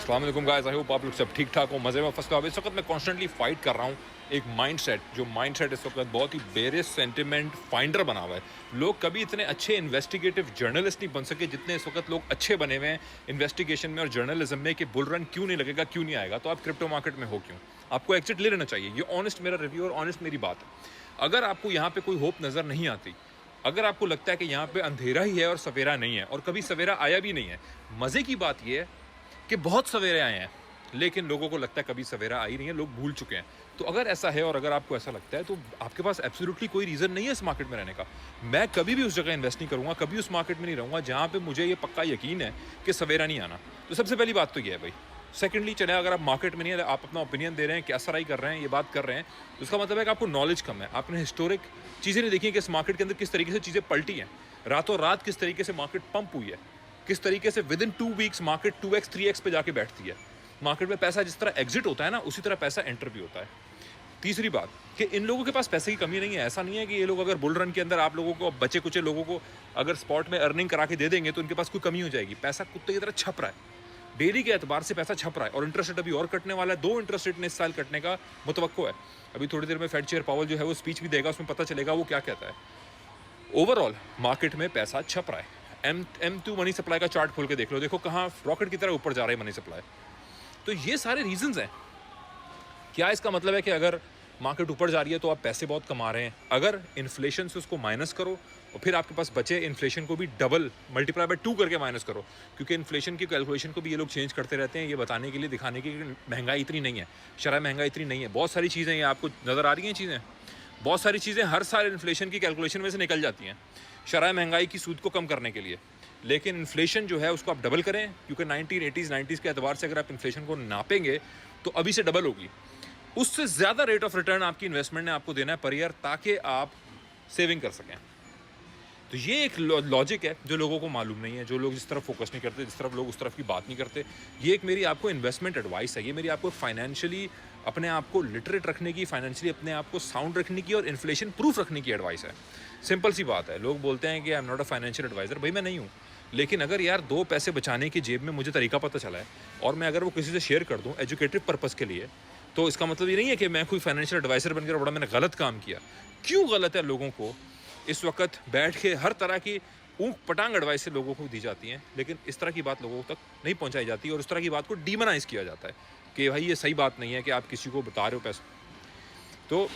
अस्सलाम वालेकुम guys, I hope आप लोग सब ठीक ठाक हो, मज़े में फर्स्ट क्लास। इस वक्त मैं कॉन्स्टेंटली फाइट कर रहा हूँ एक माइंडसेट, जो माइंडसेट इस वक्त बहुत ही बेरिस सेंटिमेंट फाइंडर बना हुआ है। लोग कभी इतने अच्छे इन्वेस्टिगेटिव जर्नलिस्ट नहीं बन सके जितने इस वक्त लोग अच्छे बने हुए हैं इन्वेस्टिगेशन में और जर्नलिज्म में कि बुल रन क्यों नहीं लगेगा, क्यों नहीं आएगा, तो आप क्रिप्टो मार्केट में हो क्यों, आपको एग्जिट ले लेना चाहिए। ये ऑनेस्ट मेरा रिव्यू और ऑनेस्ट मेरी बात है। अगर आपको यहाँ पे कोई होप नज़र नहीं आती, अगर आपको लगता है कि यहाँ पे अंधेरा ही है और सवेरा नहीं है और कभी सवेरा आया भी नहीं है, मज़े की बात यह है कि बहुत सवेरे आए हैं लेकिन लोगों को लगता है कभी सवेरा आई नहीं है, लोग भूल चुके हैं। तो अगर ऐसा है और अगर आपको ऐसा लगता है तो आपके पास एब्सोल्युटली कोई रीज़न नहीं है इस मार्केट में रहने का। मैं कभी भी उस जगह इन्वेस्ट नहीं करूँगा, कभी उस मार्केट में नहीं रहूँगा जहाँ पे मुझे ये पक्का यकीन है कि सवेरा नहीं आना। तो सबसे पहली बात तो ये है भाई। सेकेंडली, चले अगर आप मार्केट में नहीं है, आप अपना ओपिनियन दे रहे हैं, कैसा राई कर रहे हैं, ये बात कर रहे हैं, तो इसका मतलब है कि आपको नॉलेज कम है। आपने हिस्टोरिक चीज़ें नहीं देखी कि इस मार्केट के अंदर किस तरीके से चीज़ें पलटी हैं, रातों रात किस तरीके से मार्केट पंप हुई है, किस तरीके से with in 2 weeks market 2x 3x पे जाके बैठती है। मार्केट में पैसा जिस तरह एग्जिट होता है ना, उसी तरह पैसा एंटर भी होता है। तीसरी बात कि इन लोगों के पास पैसे की कमी नहीं है। ऐसा नहीं है कि ये लोग अगर बुल रन के अंदर आप लोगों को, बचे कुचे लोगों को अगर स्पॉट में अर्निंग करा के दे देंगे तो इनके पास कोई कमी हो जाएगी। पैसा कुत्ते की तरह छप रहा है, डेली के एतबार से पैसा छप रहा है और इंटरेस्ट रेट अभी और कटने वाला है। 2 इंटरेस्ट रेट ने इस साल कटने का मुतवक्को है। अभी थोड़ी देर में फेड चेयर पावल जो है वो स्पीच भी देगा, उसमें पता चलेगा वो क्या कहता है। ओवरऑल मार्केट में पैसा छप रहा है। M2 मनी सप्लाई का चार्ट खोल के देख लो, देखो कहाँ रॉकेट की तरह ऊपर जा रहा है मनी सप्लाई। तो ये सारे रीजंस हैं। क्या इसका मतलब है कि अगर मार्केट ऊपर जा रही है तो आप पैसे बहुत कमा रहे हैं? अगर इन्फ्लेशन से उसको माइनस करो और फिर आपके पास बचे, इन्फ्लेशन को भी डबल मल्टीप्लाई बाय 2 करके माइनस करो, क्योंकि इन्फ्लेशन की कैलकुलेशन को भी ये लोग चेंज करते रहते हैं, ये बताने के लिए, दिखाने के लिए महंगाई इतनी नहीं है, शरह महंगाई इतनी नहीं है। बहुत सारी चीज़ें ये आपको नज़र आ रही हैं, चीज़ें, बहुत सारी चीज़ें हर साल इन्फ्लेशन की कैलकुलेशन में से निकल जाती हैं शरह महंगाई की सूद को कम करने के लिए। लेकिन इन्फ्लेशन जो है उसको आप डबल करें, क्योंकि 1980s 90s के एतबार से अगर आप इन्फ्लेशन को नापेंगे तो अभी से डबल होगी। उससे ज़्यादा रेट ऑफ रिटर्न आपकी इन्वेस्टमेंट ने आपको देना है पर ईयर, ताकि आप सेविंग कर सकें। तो ये एक लॉजिक है जो लोगों को मालूम नहीं है, जो लोग जिस तरफ फोकस नहीं करते, जिस तरफ लोग उस तरफ की बात नहीं करते। ये एक मेरी आपको इन्वेस्टमेंट एडवाइस है, ये मेरी आपको फाइनेंशियली अपने आप को लिटरेट रखने की, फाइनेंशियली अपने आप को साउंड रखने की और इन्फ्लेशन प्रूफ रखने की एडवाइस है। सिंपल सी बात है। लोग बोलते हैं कि I am not a financial adviser. भाई मैं नहीं हूँ, लेकिन अगर यार 2 पैसे बचाने की जेब में मुझे तरीका पता चला है और मैं अगर वो किसी से शेयर कर दूँ एजुकेटिव पर्पज़ के लिए, तो इसका मतलब ये नहीं है कि मैं कोई फाइनेंशियल एडवाइज़र बनकर बड़ा मैंने गलत काम किया। क्यों गलत है? लोगों को इस वक्त बैठ के हर तरह की ऊँट पटांग एडवाइस से लोगों को दी जाती हैं, लेकिन इस तरह की बात लोगों तक नहीं पहुंचाई जाती और इस तरह की बात को डीमोनाइज किया जाता है कि भाई ये सही बात नहीं है कि आप किसी को बता रहे हो पैसा। तो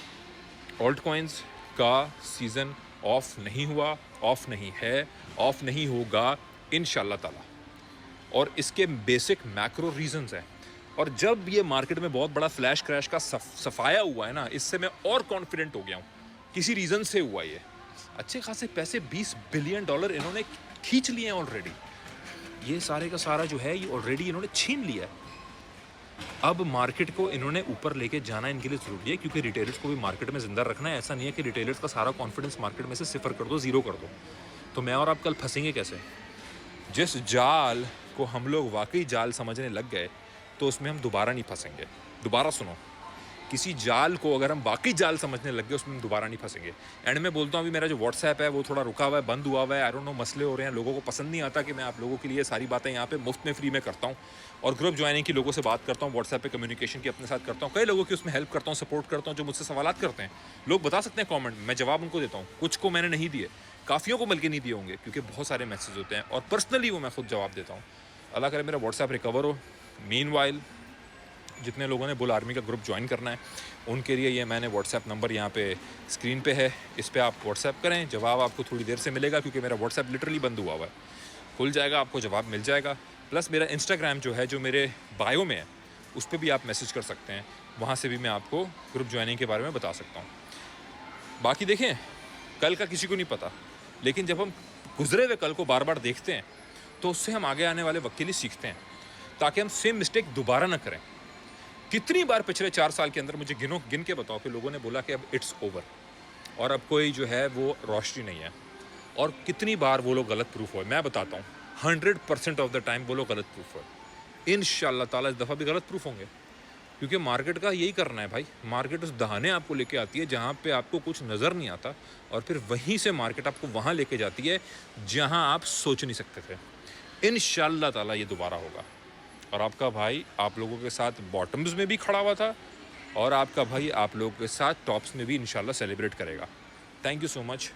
ऑल्ट कॉइन्स का सीज़न ऑफ नहीं हुआ, ऑफ नहीं है, ऑफ नहीं होगा इंशाल्लाह ताला, और इसके बेसिक मैक्रो रीजंस हैं। और जब ये मार्केट में बहुत बड़ा फ्लैश क्रैश का सफाया हुआ है ना, इससे मैं और कॉन्फिडेंट हो गया हूँ किसी रीज़न से हुआ ये। अच्छे खासे पैसे $20 बिलियन इन्होंने खींच लिए हैं ऑलरेडी। ये सारे का सारा जो है ये ऑलरेडी इन्होंने छीन लिया है। अब मार्केट को इन्होंने ऊपर लेके जाना इनके लिए ज़रूरी है, क्योंकि रिटेलर्स को भी मार्केट में ज़िंदा रखना है। ऐसा नहीं है कि रिटेलर्स का सारा कॉन्फिडेंस मार्केट में से सिफर कर दो, ज़ीरो कर दो, तो मैं और आप कल फंसेंगे कैसे? जिस जाल को हम लोग वाकई जाल समझने लग गए तो उसमें हम दोबारा नहीं फंसेंगे। दोबारा सुनो, किसी जाल को अगर हम बाकी जाल समझने लग गए उसमें हम दोबारा नहीं फंसेंगे। एंड में बोलता हूँ, अभी मेरा जो व्हाट्सएप है वो थोड़ा रुका हुआ है, बंद हुआ हुआ है। आई डोंट नो, मसले हो रहे हैं, लोगों को पसंद नहीं आता कि मैं आप लोगों के लिए सारी बातें यहाँ पे मुफ्त में फ्री में करता हूँ और ग्रुप ज्वाइनिंग की लोगों से बात करता हूँ, व्हाट्सएप पे कम्युनिकेशन की अपने साथ करता हूँ, कई लोगों की उसमें हेल्प करता हूँ, सपोर्ट करता हूँ। जो मुझसे सवालात करते हैं लोग बता सकते हैं कॉमेंट में, मैं जवाब उनको देता हूँ। कुछ को मैंने नहीं दिए, काफ़ियों को बल्कि नहीं दिए होंगे, क्योंकि बहुत सारे मैसेज होते हैं और पर्सनली वो मैं खुद जवाब देता हूँ। अल्लाह करे मेरा व्हाट्सएप रिकवर हो। मीनवाइल जितने लोगों ने बुल आर्मी का ग्रुप ज्वाइन करना है उनके लिए ये मैंने व्हाट्सएप नंबर यहाँ पे स्क्रीन पे है, इस पर आप व्हाट्सएप करें। जवाब आपको थोड़ी देर से मिलेगा, क्योंकि मेरा व्हाट्सएप लिटरली बंद हुआ हुआ है। खुल जाएगा, आपको जवाब मिल जाएगा। प्लस मेरा इंस्टाग्राम जो है, जो मेरे बायो में है, उस पर भी आप मैसेज कर सकते हैं, वहाँ से भी मैं आपको ग्रुप ज्वाइनिंग के बारे में बता सकता हूँ। बाकी देखें, कल का किसी को नहीं पता, लेकिन जब हम गुजरे हुए कल को बार बार देखते हैं तो उससे हम आगे आने वाले वक्त के लिए सीखते हैं, ताकि हम सेम मिस्टेक दोबारा ना करें। कितनी बार पिछले 4 साल के अंदर मुझे गिन के बताओ कि लोगों ने बोला कि अब इट्स ओवर और अब कोई जो है वो रोशनी नहीं है, और कितनी बार वो लोग गलत प्रूफ हुए? मैं बताता हूँ, 100% ऑफ द टाइम वो लोग गलत प्रूफ हुए। इंशाल्लाह ताला इस दफ़ा भी गलत प्रूफ होंगे, क्योंकि मार्केट का यही करना है भाई। मार्केट उस दहाने आपको लेके आती है जहाँ पे आपको कुछ नज़र नहीं आता, और फिर वहीं से मार्केट आपको वहाँ लेके जाती है जहाँ आप सोच नहीं सकते थे। इंशाल्लाह ताला ये दोबारा होगा। और आपका भाई आप लोगों के साथ बॉटम्स में भी खड़ा हुआ था और आपका भाई आप लोगों के साथ टॉप्स में भी इंशाल्लाह सेलिब्रेट करेगा। Thank you so much.